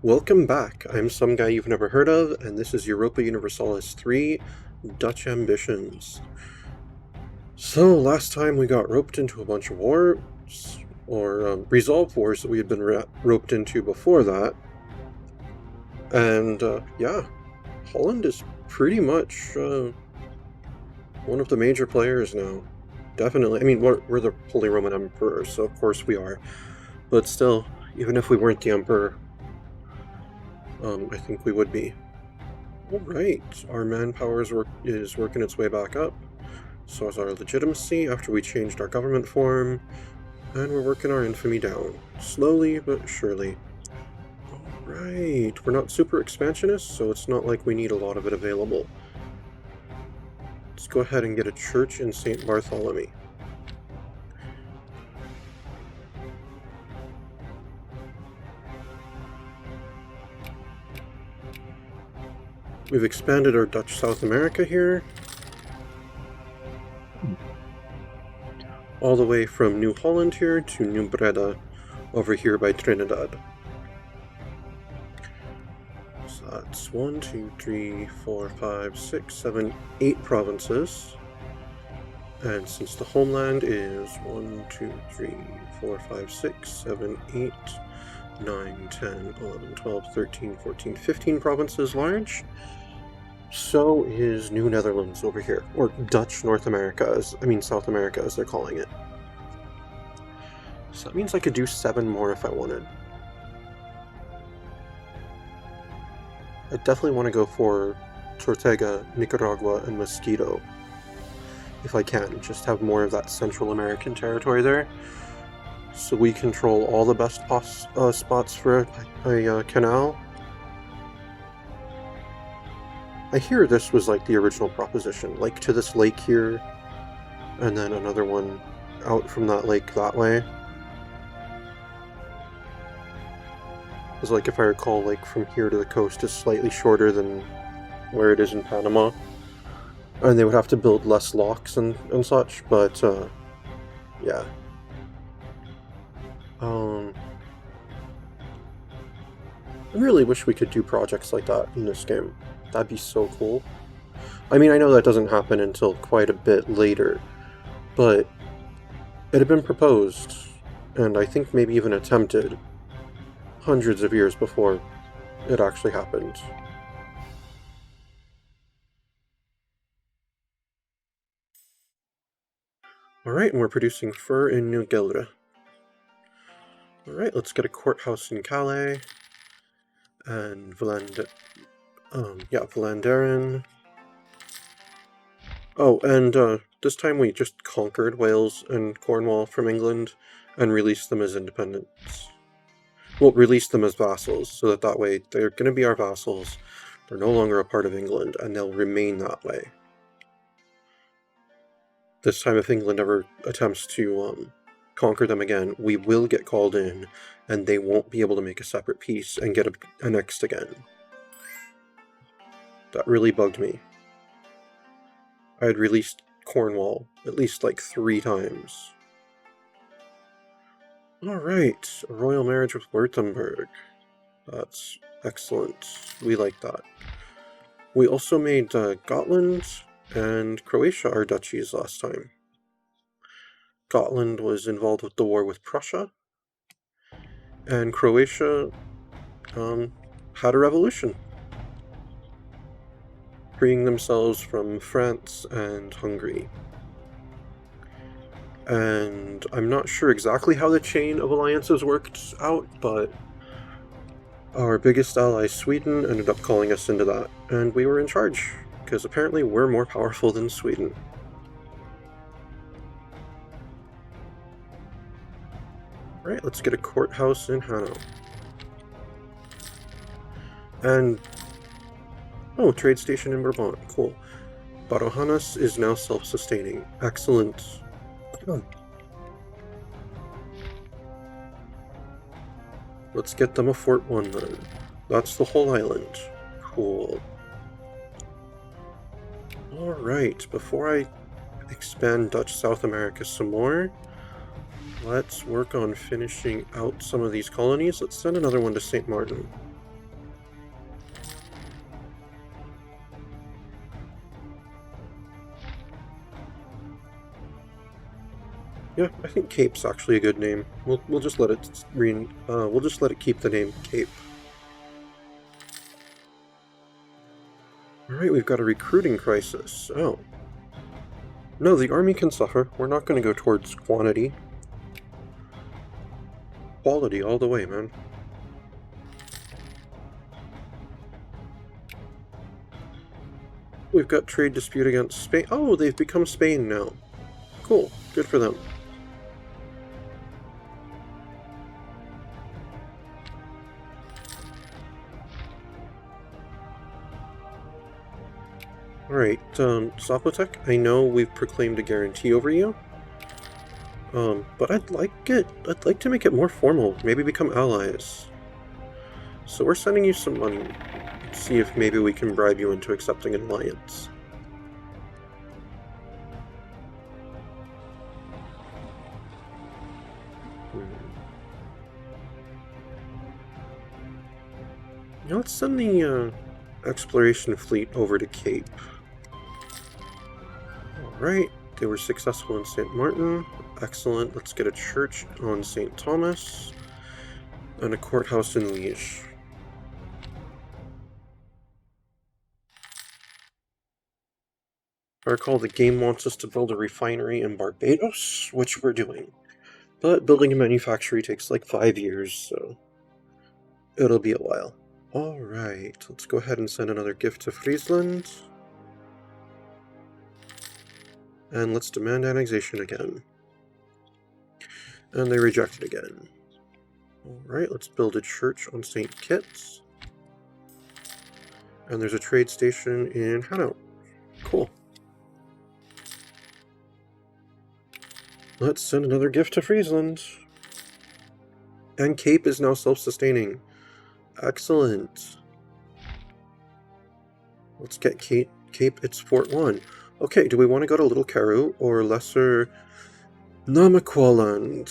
Welcome back. I'm some guy you've never heard of, and this is Europa Universalis 3 Dutch Ambitions. So, last time we got roped into a bunch of wars, or resolved wars that we had been roped into before that. And, yeah, Holland is pretty much one of the major players now. Definitely. I mean, we're the Holy Roman Emperor, so of course we are. But still, even if we weren't the Emperor, I think we would be. Alright, our manpower is working its way back up. So is our legitimacy after we changed our government form. And we're working our infamy down. Slowly but surely. Alright, we're not super expansionist, so it's not like we need a lot of it available. Let's go ahead and get a church in St. Bartholomew. We've expanded our Dutch South America here. All the way from New Holland here to New Breda over here by Trinidad. So that's 1, 2, 3, 4, 5, 6, 7, 8 provinces. And since the homeland is 1, 2, 3, 4, 5, 6, 7, 8, 9, 10, 11, 12, 13, 14, 15 provinces large, so is New Netherlands over here, or Dutch North America, South America as they're calling it. So that means I could do 7 more if I wanted. I definitely want to go for Tortuga, Nicaragua, and Mosquito. If I can, just have more of that Central American territory there. So we control all the best spots for a canal. I hear this was like the original proposition, like to this lake here, and then another one out from that lake that way. Because like if I recall, like from here to the coast is slightly shorter than where it is in Panama. And they would have to build less locks and such, but yeah. I really wish we could do projects like that in this game. That'd be so cool. I mean, I know that doesn't happen until quite a bit later, but it had been proposed, and I think maybe even attempted, hundreds of years before it actually happened. Alright, and we're producing fur in New Guilre. Alright, let's get a courthouse in Calais, and Vlaanderen. Oh, and this time we just conquered Wales and Cornwall from England and released them as independents. Well, released them as vassals, so that way they're going to be our vassals, they're no longer a part of England, and they'll remain that way. This time if England ever attempts to conquer them again, we will get called in, and they won't be able to make a separate peace and get annexed again. That really bugged me. I had released Cornwall at least like 3 times. Alright, a royal marriage with Württemberg. That's excellent. We like that. We also made Gotland and Croatia our duchies last time. Gotland was involved with the war with Prussia, and Croatia had a revolution, freeing themselves from France and Hungary. And I'm not sure exactly how the chain of alliances worked out, but our biggest ally, Sweden, ended up calling us into that, and we were in charge, because apparently we're more powerful than Sweden. Alright, let's get a courthouse in Hanau. And oh, trade station in Brabant, cool. Barohanas is now self-sustaining. Excellent. Let's get them a Fort 1 then. That's the whole island. Cool. Alright, before I expand Dutch South America some more, let's work on finishing out some of these colonies. Let's send another one to St. Martin. Yeah, I think Cape's actually a good name. We'll just let it we'll just let it keep the name Cape. Alright, we've got a recruiting crisis. Oh. No, the army can suffer. We're not going to go towards quantity. Quality all the way, man. We've got trade dispute against Spain. Oh, they've become Spain now. Cool. Good for them. Alright, Sopotech, I know we've proclaimed a guarantee over you. But I'd like to make it more formal, maybe become allies. So we're sending you some money. See if maybe we can bribe you into accepting an alliance. Now let's send the exploration fleet over to Cape. Alright, they were successful in St. Martin. Excellent. Let's get a church on St. Thomas and a courthouse in Liege. I recall the game wants us to build a refinery in Barbados, which we're doing. But building a manufactory takes like 5 years, so it'll be a while. Alright, let's go ahead and send another gift to Friesland. And let's demand annexation again. And they reject it again. Alright, let's build a church on St. Kitts. And there's a trade station in Hanau. Cool. Let's send another gift to Friesland. And Cape is now self-sustaining. Excellent. Let's get Cape. It's Fort 1. Okay, do we want to go to Little Karoo or Lesser Namaqualand?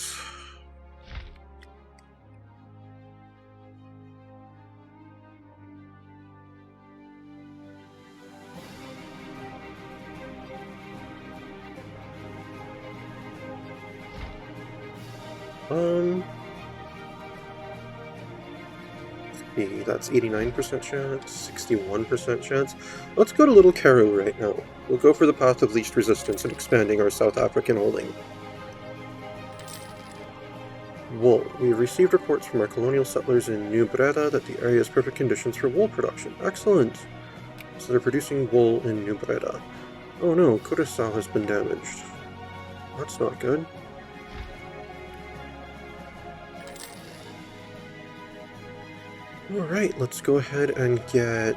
That's 89% chance, 61% chance. Let's go to Little Karoo right now. We'll go for the path of least resistance and expanding our South African holding. Wool. We have received reports from our colonial settlers in New Breda that the area has perfect conditions for wool production. Excellent! So they're producing wool in New Breda. Oh no, Curaçao has been damaged. That's not good. Alright, let's go ahead and get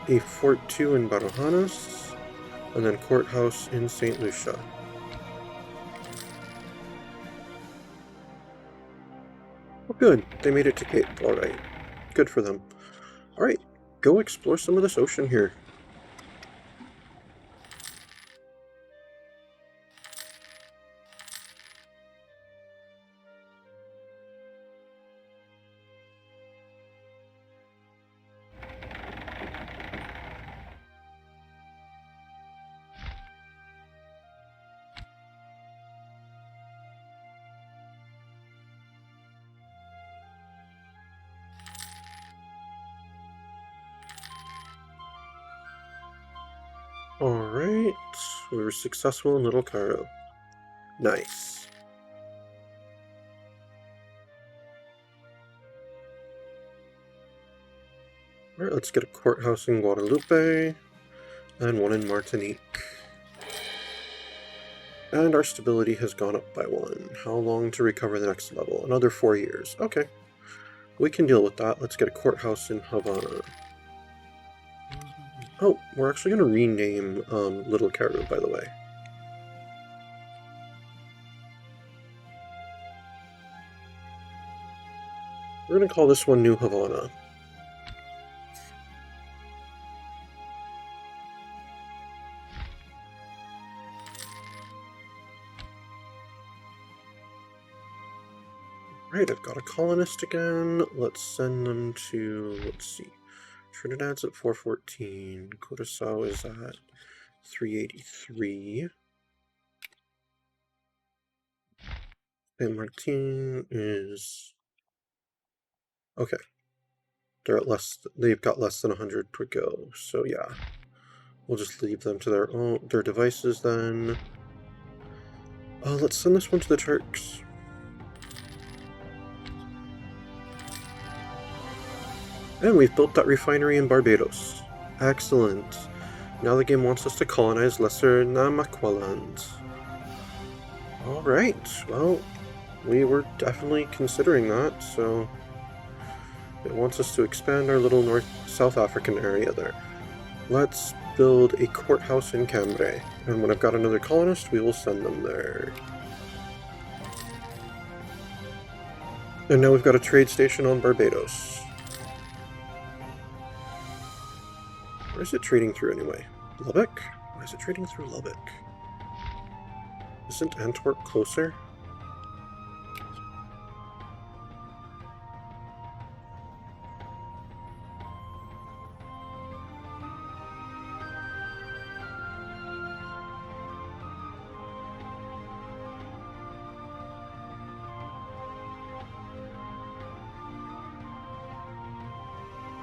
a Fort 2 in Barajanas, and then Courthouse in St. Lucia. Oh good, they made it to Cape, alright. Good for them. Alright, go explore some of this ocean here. Alright, we were successful in Little Karoo. Nice. Alright, let's get a courthouse in Guadalupe, and one in Martinique. And our stability has gone up by 1. How long to recover the next level? Another 4 years. Okay. We can deal with that. Let's get a courthouse in Havana. Oh, we're actually going to rename Little Karoo, by the way. We're going to call this one New Havana. Right, I've got a colonist again. Let's send them to, let's see, Trinidad's at 414, Curaçao is at 383. Saint Martin is... okay. They're at they've got less than 100 per go, so yeah. We'll just leave them to their devices then. Let's send this one to the Turks. And we've built that refinery in Barbados. Excellent. Now the game wants us to colonize Lesser Namaqualand. Alright, well, we were definitely considering that, so it wants us to expand our little South African area there. Let's build a courthouse in Cambrai, and when I've got another colonist, we will send them there. And now we've got a trade station on Barbados. Where is it trading through anyway? Lubbock? Why is it trading through Lubbock? Isn't Antwerp closer?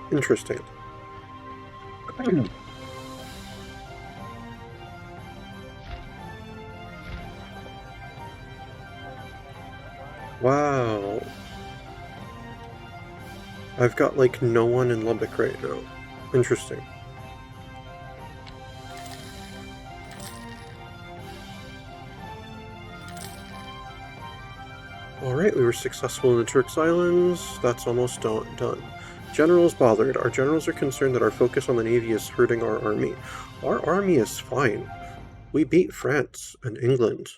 Interesting. Wow. I've got like no one in Lubbock right now. Interesting. Alright, we were successful in the Turks Islands. That's almost done. Generals bothered. Our generals are concerned that our focus on the Navy is hurting our army. Our army is fine. We beat France and England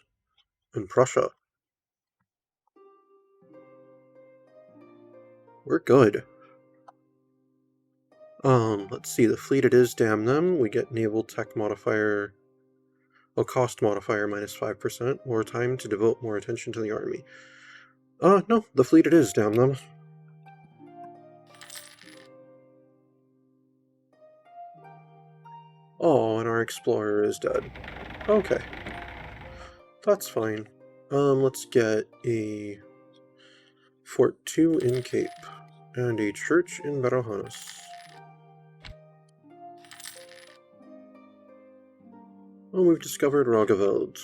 and Prussia. We're good. Let's see. The fleet it is, damn them. We get naval tech modifier... oh, cost modifier minus 5%. More time to devote more attention to the army. No. The fleet it is, damn them. Oh, and our explorer is dead. Okay. That's fine. Let's get a Fort 2 in Cape, and a church in Barohanas. Oh, we've discovered Roggeveld.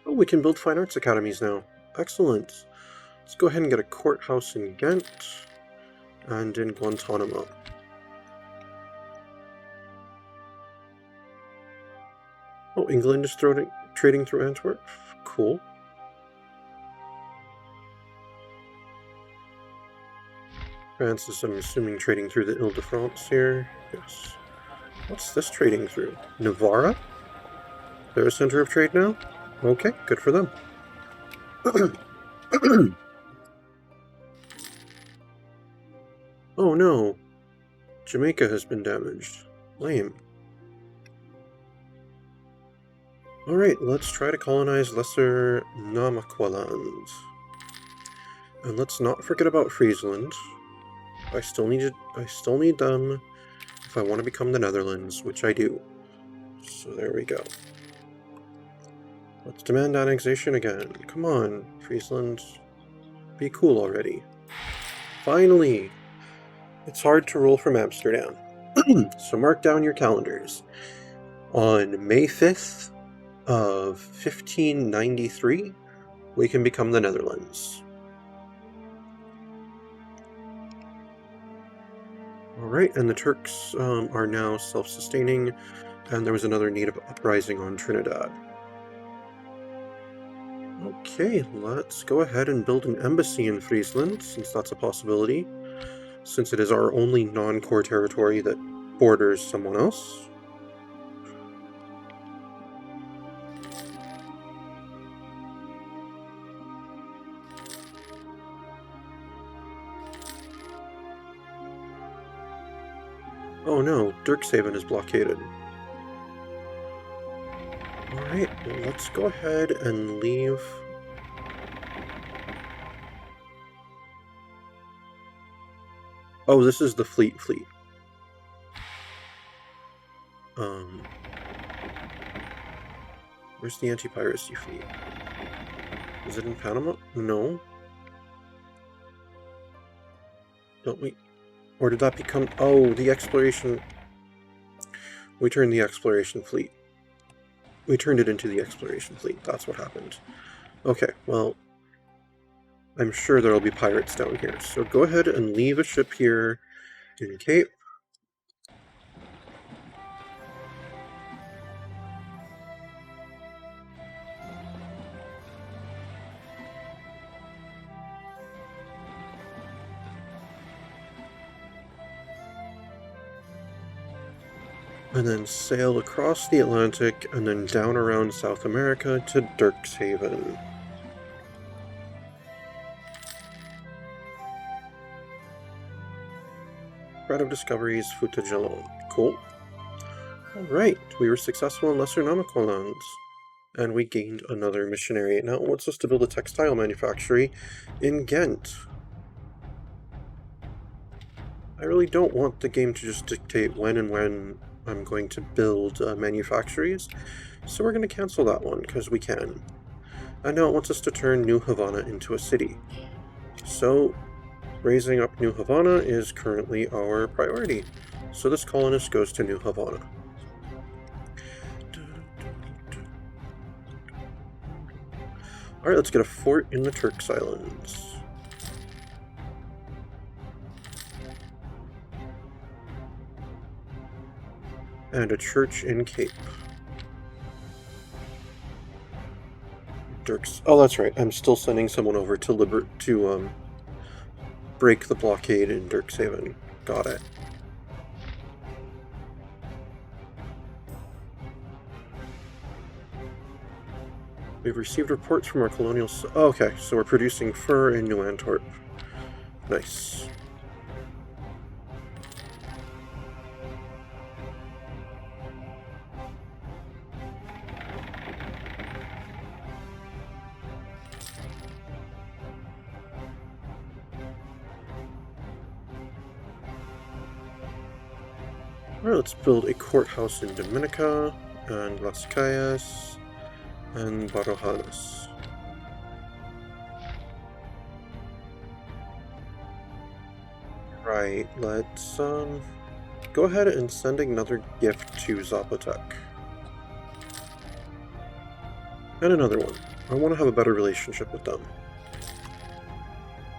Oh, we can build fine arts academies now. Excellent. Let's go ahead and get a courthouse in Ghent and in Guantanamo. Oh, England is trading through Antwerp. Cool. France is, I'm assuming, trading through the Ile-de-France here. Yes. What's this trading through? Navarra? They're a center of trade now? Okay, good for them. Oh no. Jamaica has been damaged. Lame. Alright, let's try to colonize Lesser Namaqualand. And let's not forget about Friesland. I still need them if I want to become the Netherlands, which I do. So there we go. Let's demand annexation again. Come on, Friesland. Be cool already. Finally! It's hard to rule from Amsterdam. So mark down your calendars. On May 5th of 1593, we can become the Netherlands. Alright, and the Turks are now self-sustaining, and there was another native uprising on Trinidad. Okay, let's go ahead and build an embassy in Friesland, since that's a possibility, since it is our only non-core territory that borders someone else. Oh no, Dirkshaven is blockaded. Alright, well, let's go ahead and leave. Oh, this is the fleet. Where's the anti-piracy fleet? Is it in Panama? No. Don't we? Or did that become... Oh, the exploration... We turned the exploration fleet. We turned it into the exploration fleet. That's what happened. Okay, well... I'm sure there'll be pirates down here. So go ahead and leave a ship here in Cape. And then sail across the Atlantic and then down around South America to Dirkshaven. Spread of Discoveries, Futajalon. Cool. Alright, we were successful in Lesser Nautical lands. And we gained another missionary. Now it wants us to build a textile manufactory in Ghent. I really don't want the game to just dictate when I'm going to build manufactories, so we're going to cancel that one, because we can. And now it wants us to turn New Havana into a city. So, raising up New Havana is currently our priority. So this colonist goes to New Havana. Alright, let's get a fort in the Turks Islands. And a church in Cape. Dirks. Oh, that's right. I'm still sending someone over to break the blockade in Dirkshaven. Got it. We've received reports from our colonial... Oh, okay, so we're producing fur in New Antwerp. Nice. Alright, let's build a courthouse in Dominica, and Las Calles, and Barojanas. Right, let's go ahead and send another gift to Zapotec. And another one. I want to have a better relationship with them.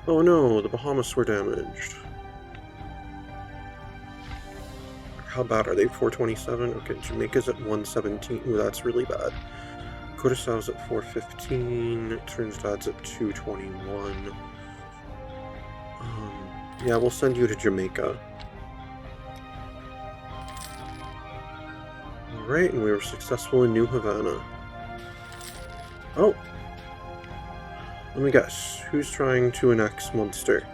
Oh no, the Bahamas were damaged. How bad are they? 427? Okay, Jamaica's at 117. Ooh, that's really bad. Curaçao's at 415. Trinidad's at 221. Yeah, we'll send you to Jamaica. Alright, and we were successful in New Havana. Oh! Let me guess. Who's trying to annex Munster?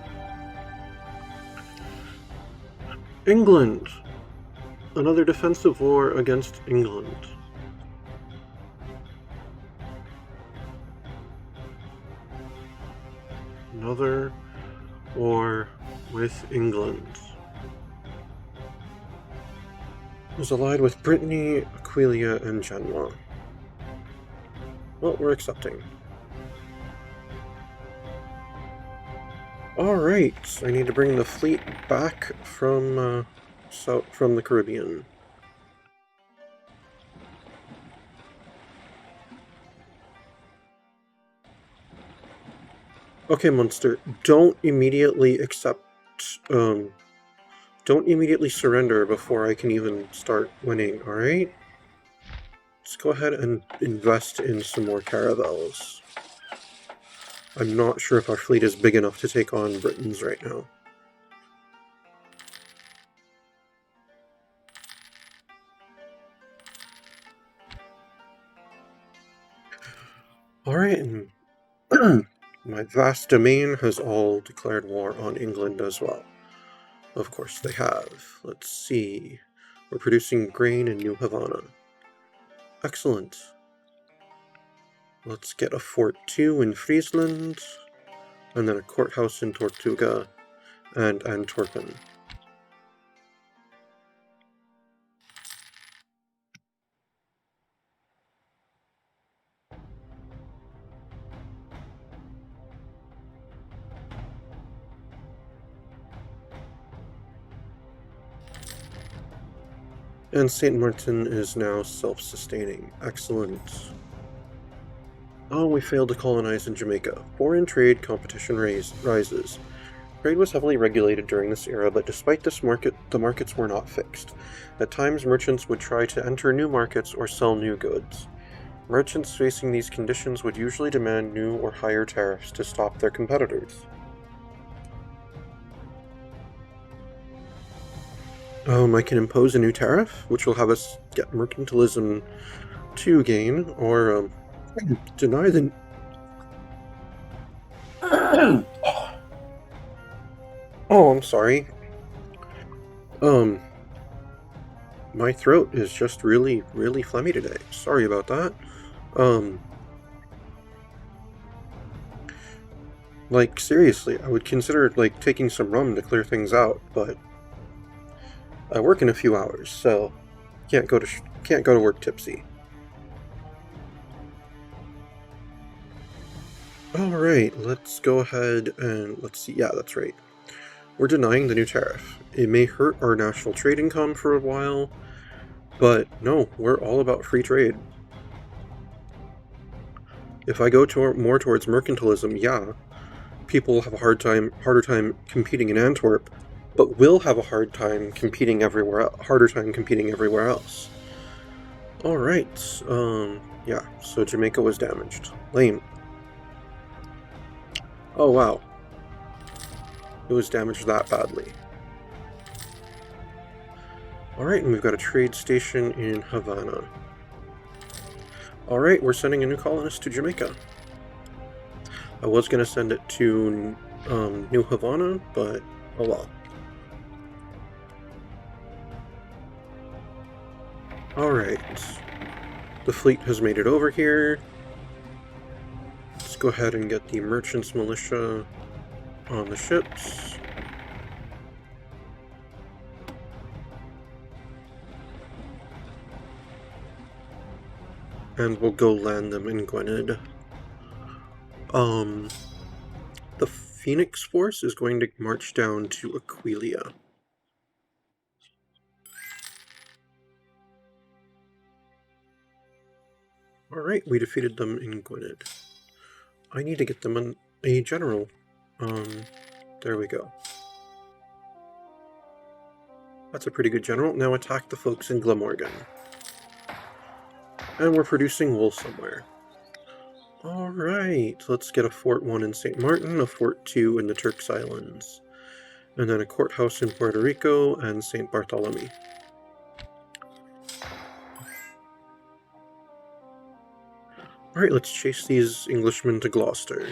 England! Another defensive war against England. Another war with England. It was allied with Brittany, Aquileia, and Genoa. Well, we're accepting. Alright, I need to bring the fleet back from the Caribbean. Okay, Munster, don't immediately don't immediately surrender before I can even start winning, alright? Let's go ahead and invest in some more caravels. I'm not sure if our fleet is big enough to take on Britons right now. Alright, and my vast domain has all declared war on England as well. Of course they have. Let's see. We're producing grain in New Havana. Excellent. Let's get a Fort 2 in Friesland, and then a courthouse in Tortuga, and Antwerpen. And St. Martin is now self-sustaining. Excellent. Oh, we failed to colonize in Jamaica. Foreign trade competition rises. Trade was heavily regulated during this era, but despite this the markets were not fixed. At times, merchants would try to enter new markets or sell new goods. Merchants facing these conditions would usually demand new or higher tariffs to stop their competitors. I can impose a new tariff, which will have us get mercantilism 2 gain, or deny the... Oh, I'm sorry. My throat is just really, really phlegmy today. Sorry about that. Like, seriously, I would consider, like, taking some rum to clear things out, but I work in a few hours, so can't go to work tipsy. Alright, let's go ahead and let's see. Yeah, that's right. We're denying the new tariff. It may hurt our national trade income for a while, but no, we're all about free trade. If I go more towards mercantilism, yeah, people will have a harder time competing in Antwerp, but will have a harder time competing everywhere else. Alright, yeah, so Jamaica was damaged. Lame. Oh wow. It was damaged that badly. Alright, and we've got a trade station in Havana. Alright, we're sending a new colonist to Jamaica. I was going to send it to New Havana, but oh well. Alright. The fleet has made it over here. Let's go ahead and get the merchants militia on the ships. And we'll go land them in Gwynedd. The Phoenix Force is going to march down to Aquileia. Alright, we defeated them in Gwynedd. I need to get them a general. There we go. That's a pretty good general. Now attack the folks in Glamorgan. And we're producing wool somewhere. Alright, let's get a Fort 1 in St. Martin, a Fort 2 in the Turks Islands, and then a courthouse in Puerto Rico and St. Bartholomew. Alright, let's chase these Englishmen to Gloucester.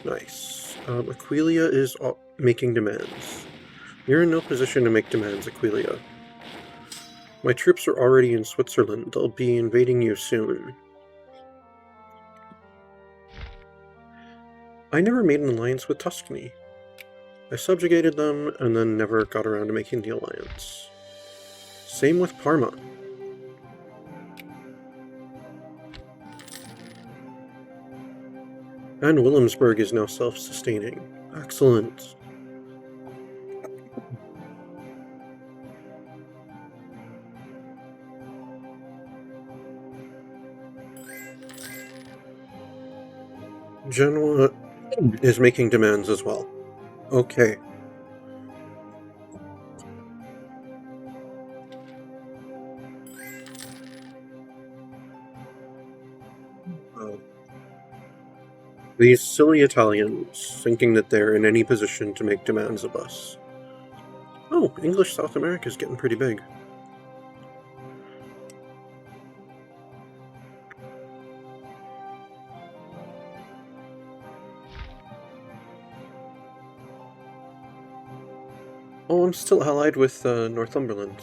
Nice. Aquileia is making demands. You're in no position to make demands, Aquileia. My troops are already in Switzerland. They'll be invading you soon. I never made an alliance with Tuscany. I subjugated them and then never got around to making the alliance. Same with Parma. And Williamsburg is now self-sustaining. Excellent. Genoa is making demands as well. Okay. These silly Italians, thinking that they're in any position to make demands of us. Oh, English South America is getting pretty big. Oh, I'm still allied with Northumberland.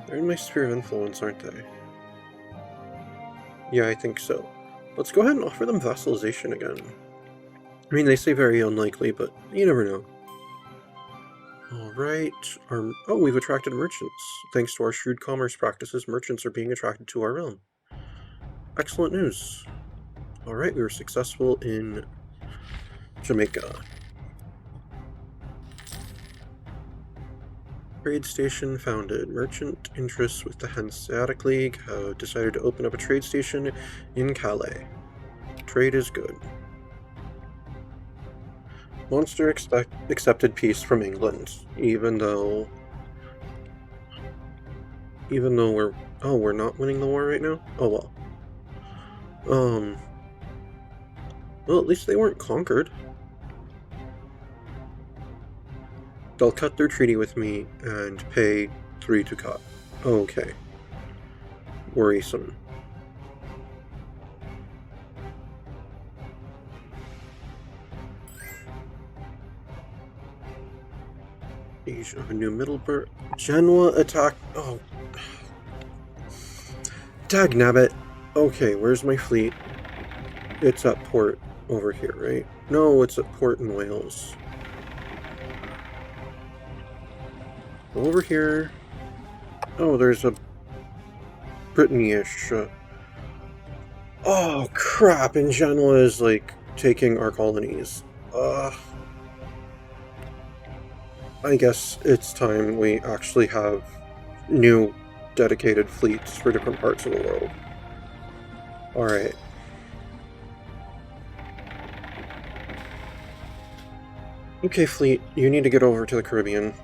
They're in my sphere of influence, aren't they? Yeah, I think so. Let's go ahead and offer them vassalization again. I mean, they say very unlikely, but you never know. Alright, oh, we've attracted merchants. Thanks to our shrewd commerce practices, merchants are being attracted to our realm. Excellent news. Alright, we were successful in Jamaica. Trade station founded. Merchant interests with the Hanseatic League have decided to open up a trade station in Calais. Trade is good. Monster accepted peace from England, even though we're not winning the war right now? Oh well. Well, at least they weren't conquered. They'll cut their treaty with me and pay 3 to cut. Okay. Worrisome. Asia, New Middleburg. Genoa attack. Oh. Dagnabbit. Okay, where's my fleet? It's at port over here, right? No, it's at port in Wales. Over here. Oh, there's a Brittany-ish. Oh, crap, and Genoa is, like, taking our colonies. I guess it's time we actually have new dedicated fleets for different parts of the world. Alright. Okay, fleet, you need to get over to the Caribbean.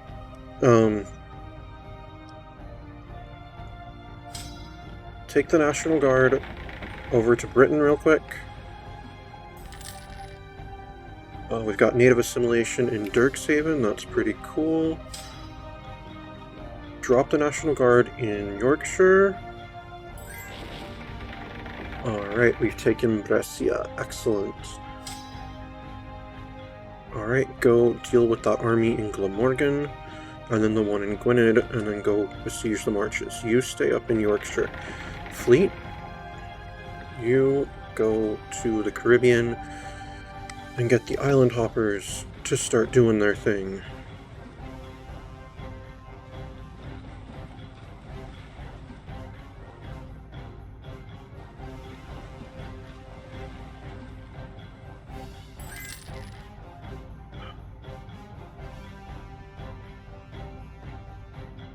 Take the National Guard over to Britain real quick. We've got native assimilation in Dirkshaven, that's pretty cool. Drop the National Guard in Yorkshire. Alright, we've taken Brescia, excellent. Alright, go deal with that army in Glamorgan, and then the one in Gwynedd, and then go besiege the marches. You stay up in Yorkshire. Fleet, you go to the Caribbean and get the island hoppers to start doing their thing.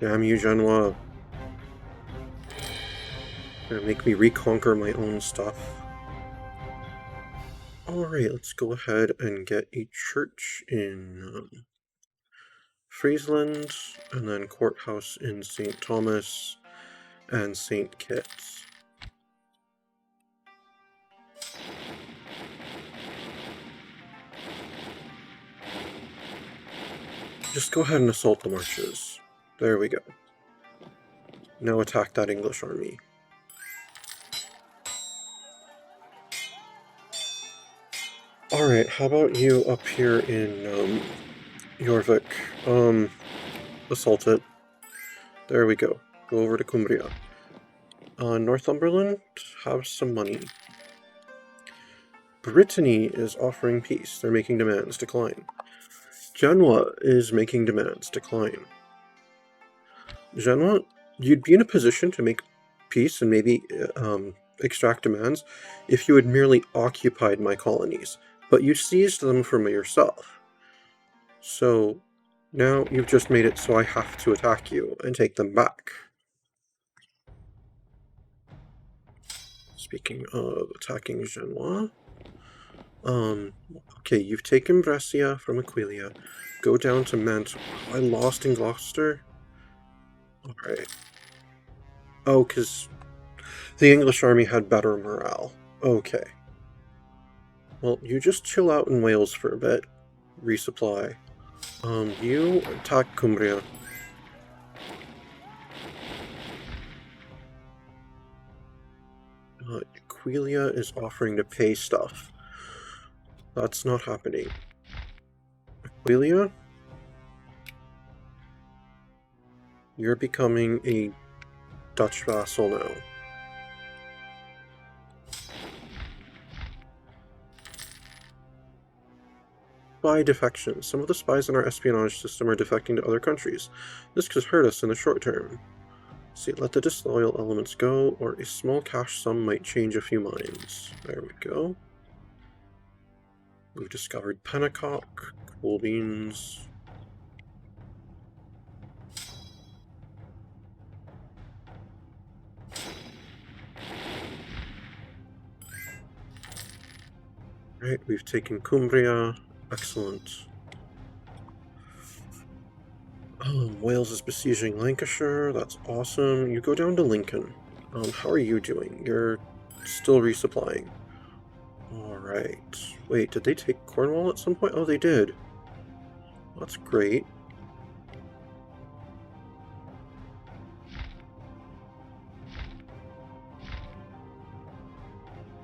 Damn you, Genoa. Gonna make me reconquer my own stuff. Alright, let's go ahead and get a church in Friesland, and then courthouse in St. Thomas and St. Kitts. Just go ahead and assault the marches. There we go. Now attack that English army. Alright, how about you up here in Jorvik? Assault it. There we go. Go over to Cumbria. Northumberland, have some money. Brittany is offering peace. They're making demands. Decline. Genoa is making demands. Decline. Genoa, you'd be in a position to make peace and maybe extract demands if you had merely occupied my colonies, but you seized them from yourself. So now you've just made it so I have to attack you and take them back. Speaking of attacking Genoa, okay, you've taken Brescia from Aquileia. Go down to Mantua. I lost in Gloucester? Alright. Oh, because the English army had better morale. Okay. Well, you just chill out in Wales for a bit. Resupply. You attack Cumbria. Aquileia is offering to pay stuff. That's not happening. Aquileia? You're becoming a Dutch vassal now. Spy defection. Some of the spies in our espionage system are defecting to other countries. This could hurt us in the short term. See, let the disloyal elements go, or a small cash sum might change a few minds. There we go. We've discovered Pennacock, cool beans. Right, we've taken Cumbria. Excellent. Wales is besieging Lancashire. That's awesome. You go down to Lincoln. How are you doing? You're still resupplying. Alright. Wait, did they take Cornwall at some point? Oh, they did. That's great.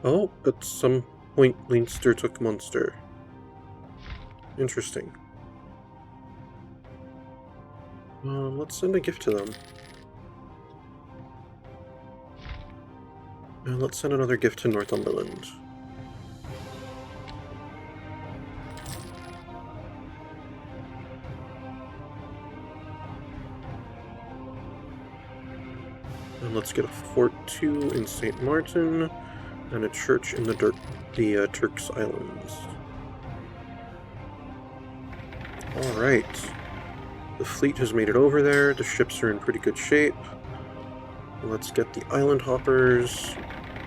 Oh, at some point Leinster took Munster. Interesting. Let's send a gift to them. And let's send another gift to Northumberland. And let's get a Fort 2 in St. Martin, and a church in the Turks Islands. Alright. The fleet has made it over there, the ships are in pretty good shape. Let's get the island hoppers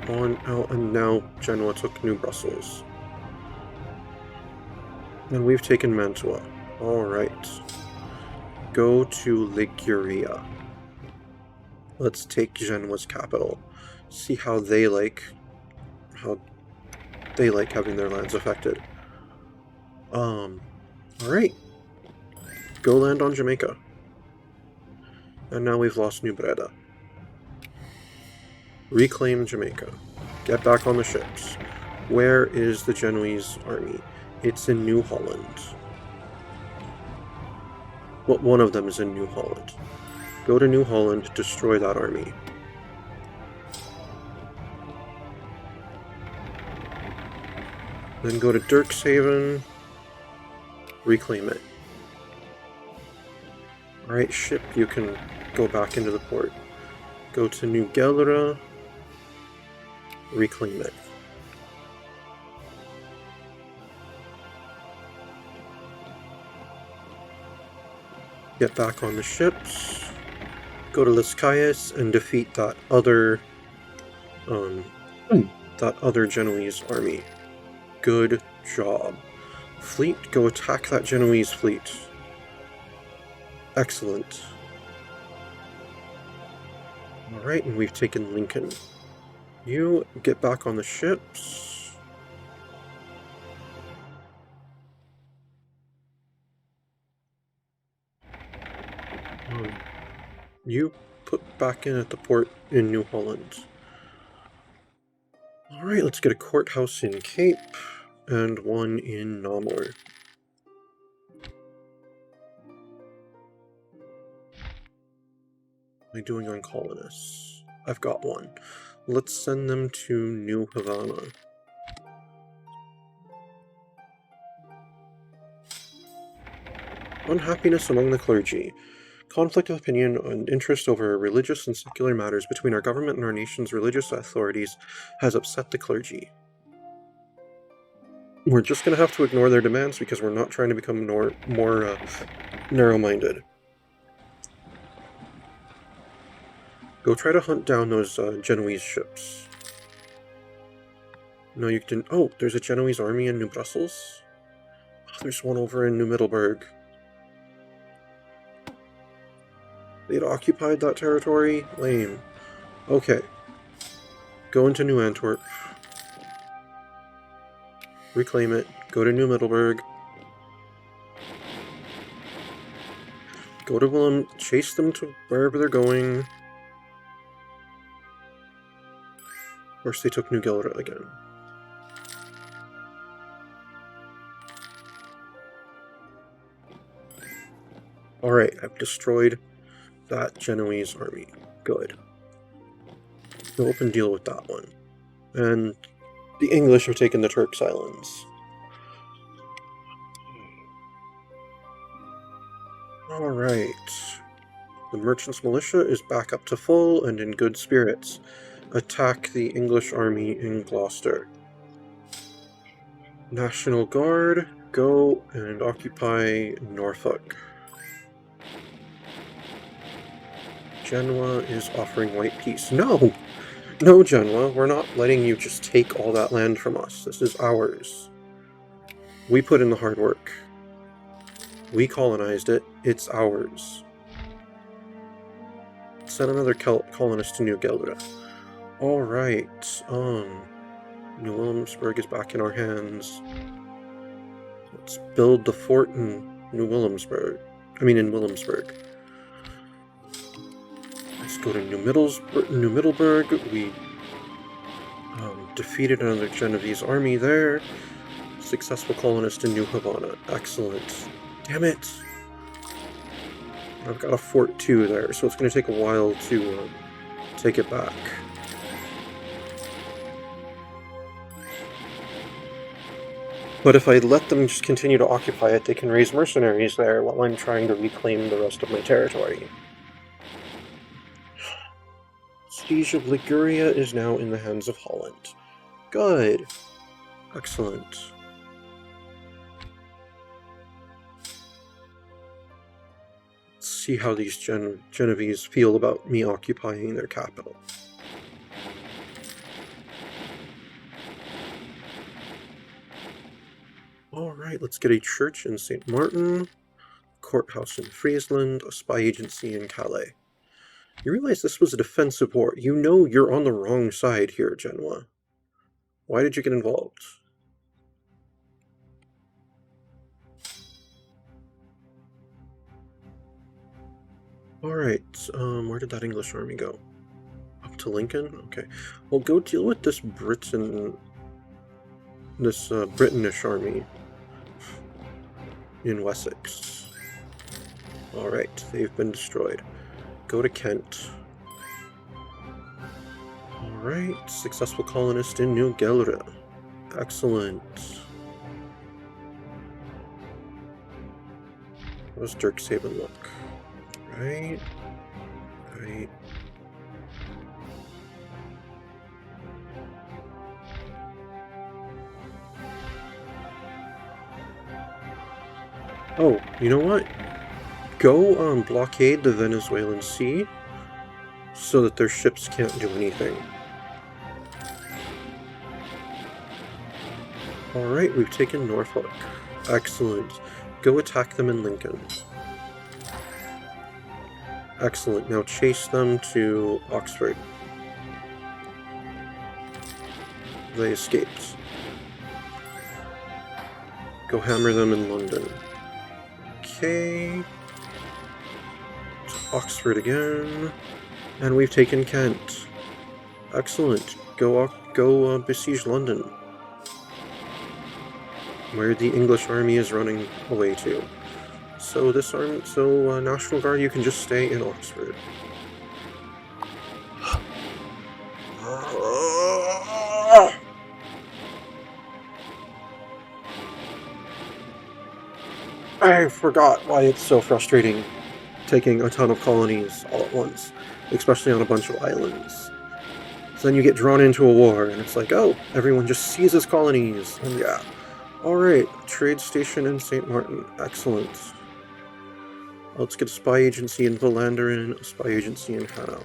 on out, and now Genoa took New Brussels. And we've taken Mantua. Alright. Go to Liguria. Let's take Genoa's capital. See how they like having their lands affected. Alright. Go land on Jamaica. And now we've lost New Breda. Reclaim Jamaica. Get back on the ships. Where is the Genoese army? It's in New Holland. Well, one of them is in New Holland. Go to New Holland, destroy that army. Then go to Dirkshaven, reclaim it. Alright, ship, you can go back into the port. Go to New Gelre, reclaim it. Get back on the ships. Go to Liscayas and defeat that other Genoese army. Good job. Fleet, go attack that Genoese fleet. Excellent. Alright, and we've taken Lincoln. You get back on the ships. You put back in at the port in New Holland. Alright, let's get a courthouse in Cape and one in Namur. What am I doing on colonists? I've got one. Let's send them to New Havana. Unhappiness among the clergy. Conflict of opinion and interest over religious and secular matters between our government and our nation's religious authorities has upset the clergy. We're just going to have to ignore their demands because we're not trying to become more narrow-minded. Go try to hunt down those Genoese ships. No, you didn't. Oh, there's a Genoese army in New Brussels? Oh, there's one over in New Middleburg. They'd occupied that territory? Lame. Okay. Go into New Antwerp. Reclaim it. Go to New Middleburg. Go to Willem. Chase them to wherever they're going. Of course, they took New Gelre again. Alright, I've destroyed that Genoese army. Good. Go up and deal with that one. And the English have taken the Turks Islands. Alright. The merchant's militia is back up to full and in good spirits. Attack the English army in Gloucester. National Guard, go and occupy Norfolk. Genoa is offering white peace. No! No, Genoa, we're not letting you just take all that land from us. This is ours. We put in the hard work. We colonized it. It's ours. Send another colonist to New Gueldra. Alright, New Williamsburg is back in our hands. Let's build the fort in Williamsburg. Let's go to New Middleburg. We defeated another Genovese army there. Successful colonist in New Havana. Excellent. Damn it! I've got a fort too there, so it's going to take a while to take it back. But if I let them just continue to occupy it, they can raise mercenaries there while I'm trying to reclaim the rest of my territory. Siege of Liguria is now in the hands of Holland. Good. Excellent. Let's see how these Genovese feel about me occupying their capital. Alright, let's get a church in St. Martin, courthouse in Friesland, a spy agency in Calais. You realize this was a defensive war. You know you're on the wrong side here, Genoa. Why did you get involved? Alright, where did that English army go? Up to Lincoln? Okay. Well, go deal with this Britannish army in Wessex. Alright, they've been destroyed. Go to Kent. Alright, successful colonist in New Gueldra. Excellent. How does Dirkhaven look? Right. Oh, you know what? Go blockade the Venezuelan Sea so that their ships can't do anything. Alright, we've taken Norfolk. Excellent. Go attack them in Lincoln. Excellent. Now chase them to Oxford. They escaped. Go hammer them in London. Okay. To Oxford again. And we've taken Kent. Excellent. Go besiege London, where the English army is running away to. So National Guard, you can just stay in Oxford. I forgot why it's so frustrating taking a ton of colonies all at once, especially on a bunch of islands. So then you get drawn into a war, and it's like, oh, everyone just seizes colonies, and yeah. Alright, trade station in St. Martin. Excellent. Let's get a spy agency in Valanderen, a spy agency in Hanau.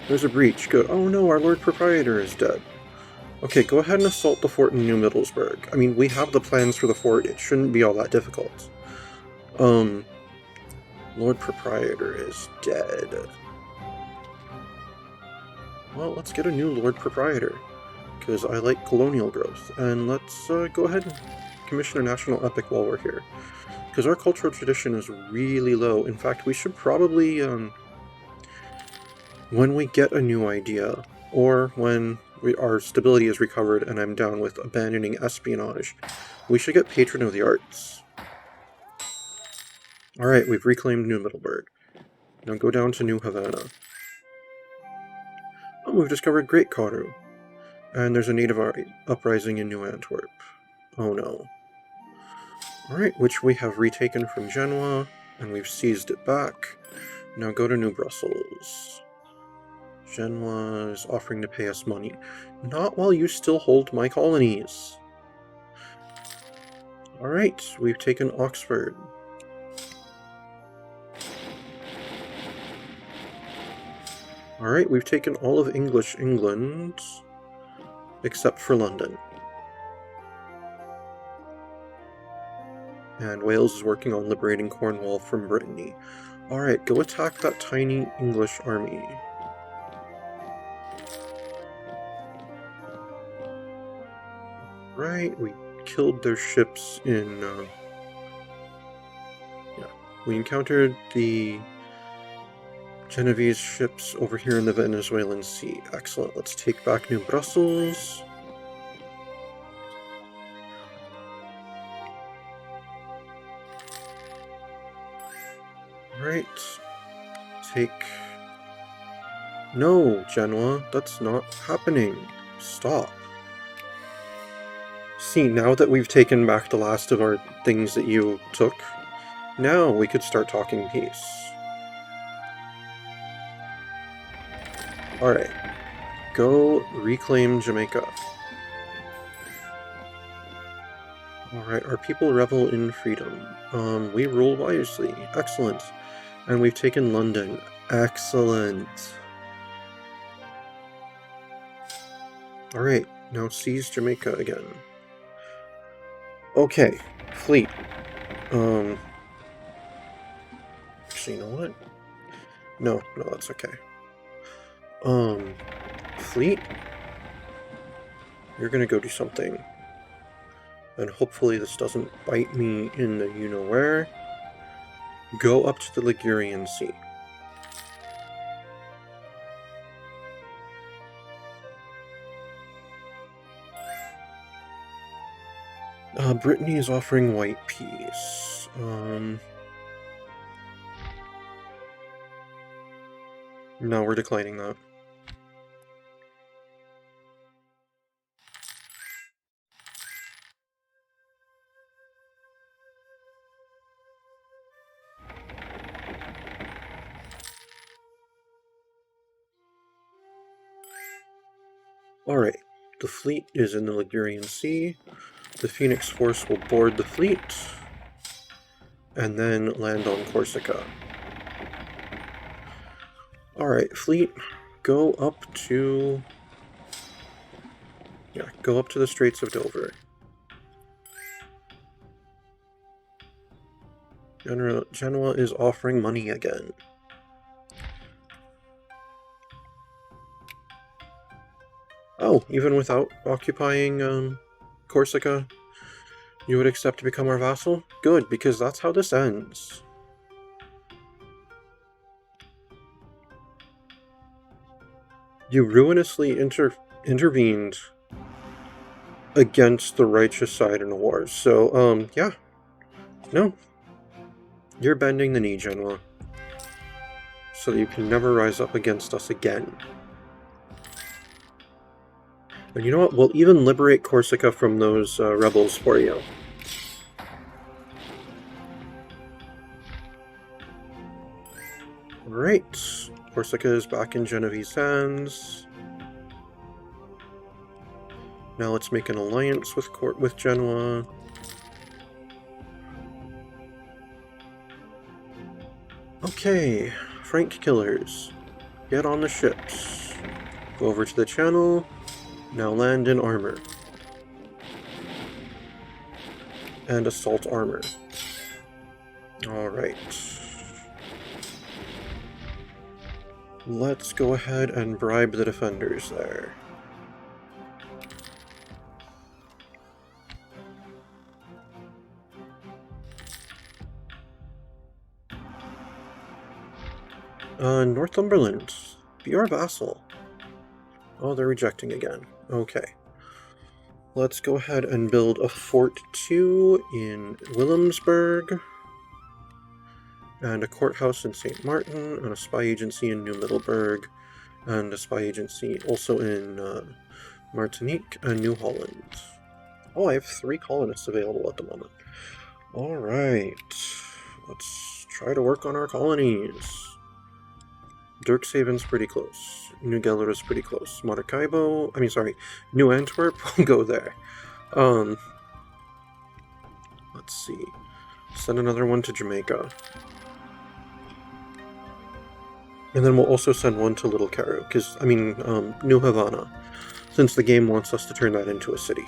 There's a breach. Good. Oh no, our Lord Proprietor is dead. Okay, go ahead and assault the fort in New Middlesbrough. I mean, we have the plans for the fort. It shouldn't be all that difficult. Lord Proprietor is dead. Well, let's get a new Lord Proprietor, because I like colonial growth. And let's go ahead and commission a national epic while we're here, because our cultural tradition is really low. In fact, we should probably, when we get a new idea, or when our stability is recovered and I'm down with abandoning espionage, we should get Patron of the Arts. Alright, we've reclaimed New Middleburg. Now go down to New Havana. Oh, we've discovered Great Karu. And there's a native uprising in New Antwerp. Oh no. Alright, which we have retaken from Genoa, and we've seized it back. Now go to New Brussels. Genoa is offering to pay us money. Not while you still hold my colonies. Alright, we've taken Oxford. Alright, we've taken all of English England, except for London. And Wales is working on liberating Cornwall from Brittany. Alright, go attack that tiny English army. Right, we killed their ships in... we encountered the Genovese ships over here in the Venezuelan Sea. Excellent, let's take back New Brussels. Right, take... No, Genoa, that's not happening. Stop. See, now that we've taken back the last of our things that you took, now we could start talking peace. Alright, go reclaim Jamaica. Alright, our people revel in freedom. We rule wisely. Excellent. And we've taken London. Excellent. Alright, now seize Jamaica again. Okay, fleet. Actually, you know what? No, that's okay. Fleet? You're gonna go do something. And hopefully this doesn't bite me in the you-know-where. Go up to the Ligurian Sea. Brittany is offering white peace. No, we're declining that. Alright, the fleet is in the Ligurian Sea. The Phoenix Force will board the fleet and then land on Corsica. Alright, fleet, go up to... go up to the Straits of Dover. Genoa is offering money again. Oh, even without occupying Corsica, you would accept to become our vassal? Good, because that's how this ends. You ruinously intervened against the righteous side in a war. So, yeah. No. You're bending the knee, Genoa. So that you can never rise up against us again. And you know what? We'll even liberate Corsica from those rebels for you. Alright. Corsica is back in Genovese hands. Now let's make an alliance with Genoa. Okay, Frank killers. Get on the ships. Go over to the channel. Now land in armor. And assault armor. Alright. Let's go ahead and bribe the defenders there. Northumberland, be our vassal. Oh, they're rejecting again. Okay. Let's go ahead and build a Fort 2 in Williamsburg, and a courthouse in St. Martin, and a spy agency in New Middleburg, and a spy agency also in Martinique, and New Holland. Oh, I have 3 colonists available at the moment. Alright, let's try to work on our colonies. Dirkshaven's pretty close. New Gelder's pretty close. Maracaibo, New Antwerp will go there. Let's see. Send another one to Jamaica. And then we'll also send one to Little Cairo, New Havana, since the game wants us to turn that into a city.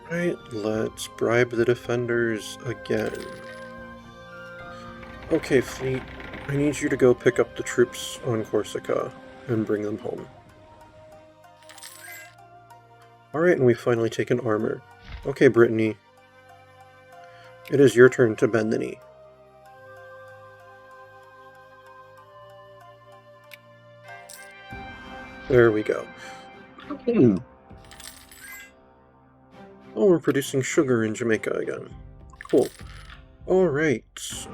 Right, let's bribe the defenders again. Okay, fleet, I need you to go pick up the troops on Corsica and bring them home. Alright, and we've finally taken armor. Okay, Brittany. It is your turn to bend the knee. There we go. Oh, we're producing sugar in Jamaica again. Cool. Alright,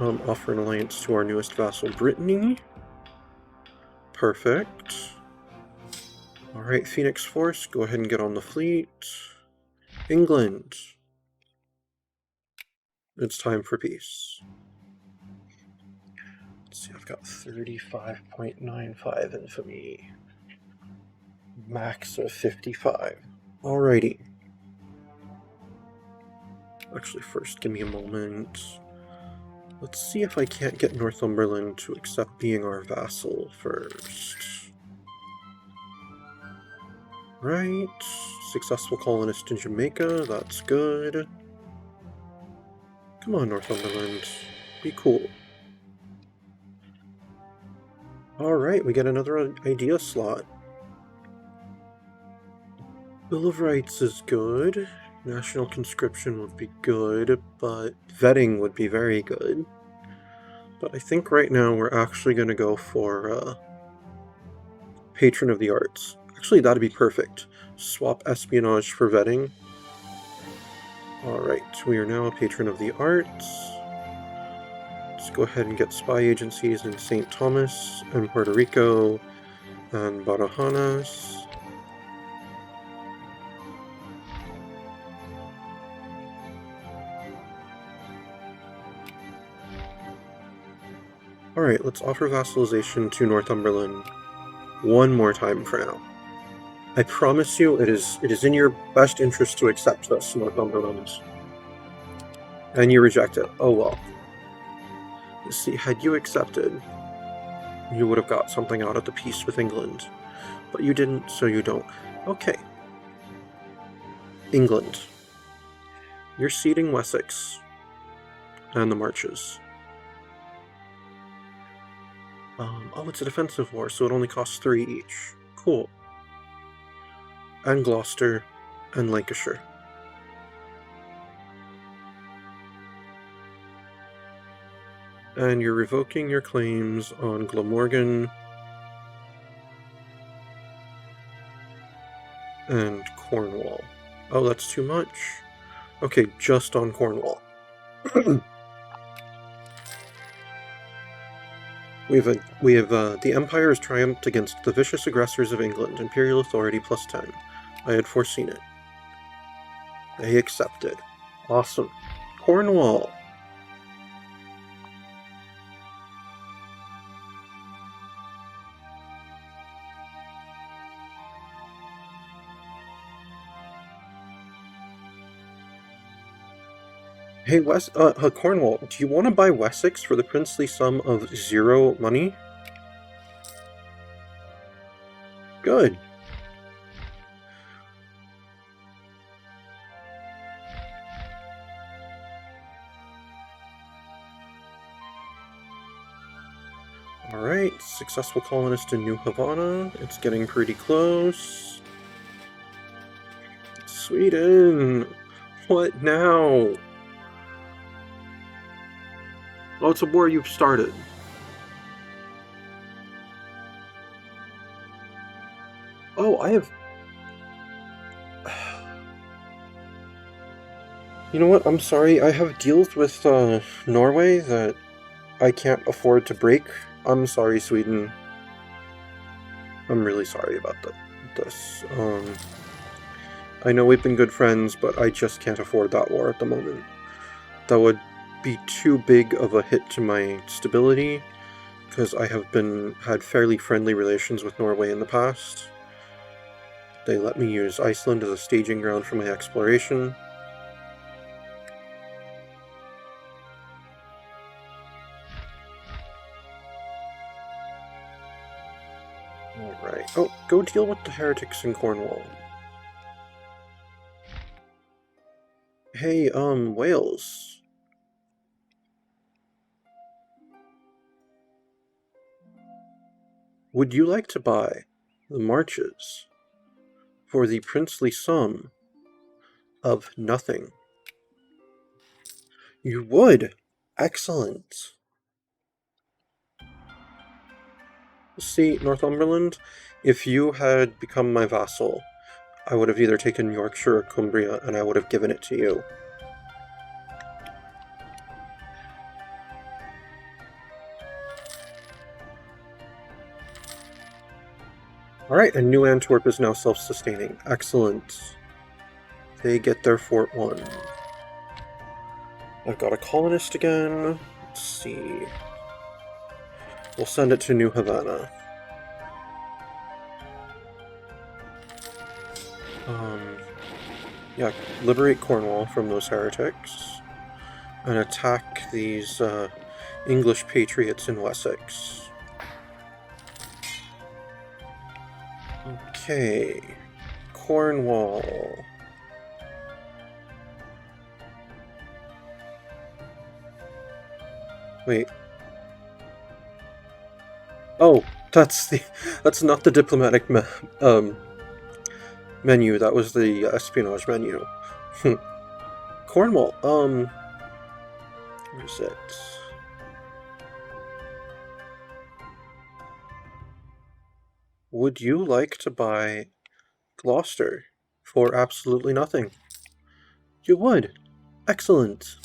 offer an alliance to our newest vassal, Brittany. Perfect. Alright, Phoenix Force, go ahead and get on the fleet. England. It's time for peace. Let's see, I've got 35.95 infamy. Max of 55. Alrighty. Actually, first, give me a moment. Let's see if I can't get Northumberland to accept being our vassal first. Right. Successful colonist in Jamaica, that's good. Come on, Northumberland. Be cool. Alright, we get another idea slot. Bill of Rights is good. National conscription would be good, but vetting would be very good. But I think right now we're actually going to go for Patron of the Arts. Actually, that'd be perfect. Swap espionage for vetting. Alright, we are now a Patron of the Arts. Let's go ahead and get spy agencies in St. Thomas and Puerto Rico and Barajanas. Alright, let's offer vassalization to Northumberland one more time for now. I promise you it is in your best interest to accept this, Northumberland. And you reject it. Oh well. You see, had you accepted, you would have got something out of the peace with England. But you didn't, so you don't. Okay. England. You're ceding Wessex and the Marches. Oh, it's a defensive war, so it only costs 3 each. Cool. And Gloucester and Lancashire. And you're revoking your claims on Glamorgan and Cornwall. Oh, that's too much. Okay, just on Cornwall. We have the Empire has triumphed against the vicious aggressors of England. Imperial authority plus 10. I had foreseen it. They accepted. Awesome. Cornwall. Hey, Cornwall, do you want to buy Wessex for the princely sum of 0 money? Good. Alright, successful colonist in New Havana. It's getting pretty close. Sweden! What now? Oh, it's a war you've started. Oh, You know what? I'm sorry. I have deals with Norway that I can't afford to break. I'm sorry, Sweden. I'm really sorry about this. I know we've been good friends, but I just can't afford that war at the moment. That would be too big of a hit to my stability, because I have had fairly friendly relations with Norway in the past. They let me use Iceland as a staging ground for my exploration. Alright. Oh, go deal with the heretics in Cornwall. Hey, Wales. Would you like to buy the marches for the princely sum of nothing? You would? Excellent. See, Northumberland, if you had become my vassal, I would have either taken Yorkshire or Cumbria, and I would have given it to you. Alright, and New Antwerp is now self-sustaining. Excellent. They get their Fort 1. I've got a colonist again. Let's see. We'll send it to New Havana. Yeah, liberate Cornwall from those heretics. And attack these English patriots in Wessex. Okay. Cornwall. Wait. Oh, that's not the diplomatic menu. That was the espionage menu. Cornwall. Where's it? Would you like to buy Gloucester for absolutely nothing? You would. Excellent.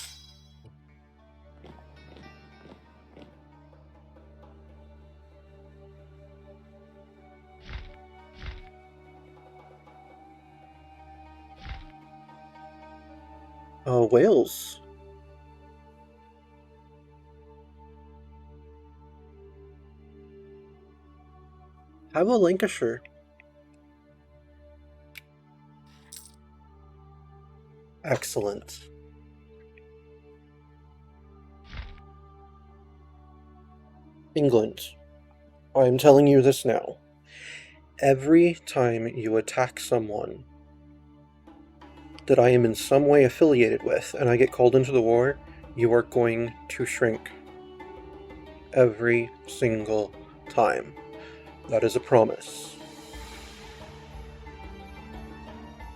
Wales. How about Lancashire? Excellent. England. I'm telling you this now. Every time you attack someone that I am in some way affiliated with, and I get called into the war, you are going to shrink. Every single time. That is a promise.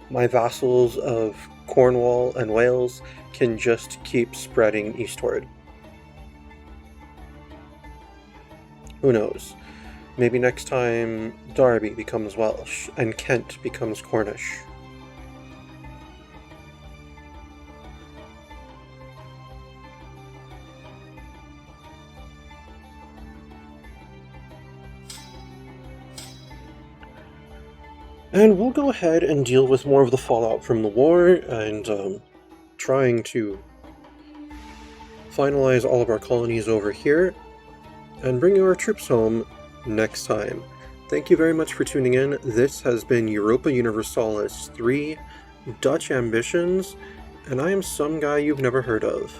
My vassals of Cornwall and Wales can just keep spreading eastward. Who knows? Maybe next time Derby becomes Welsh and Kent becomes Cornish. And we'll go ahead and deal with more of the fallout from the war and trying to finalize all of our colonies over here and bring our troops home next time. Thank you very much for tuning in. This has been Europa Universalis 3 Dutch Ambitions, and I am some guy you've never heard of.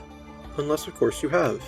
Unless, of course, you have.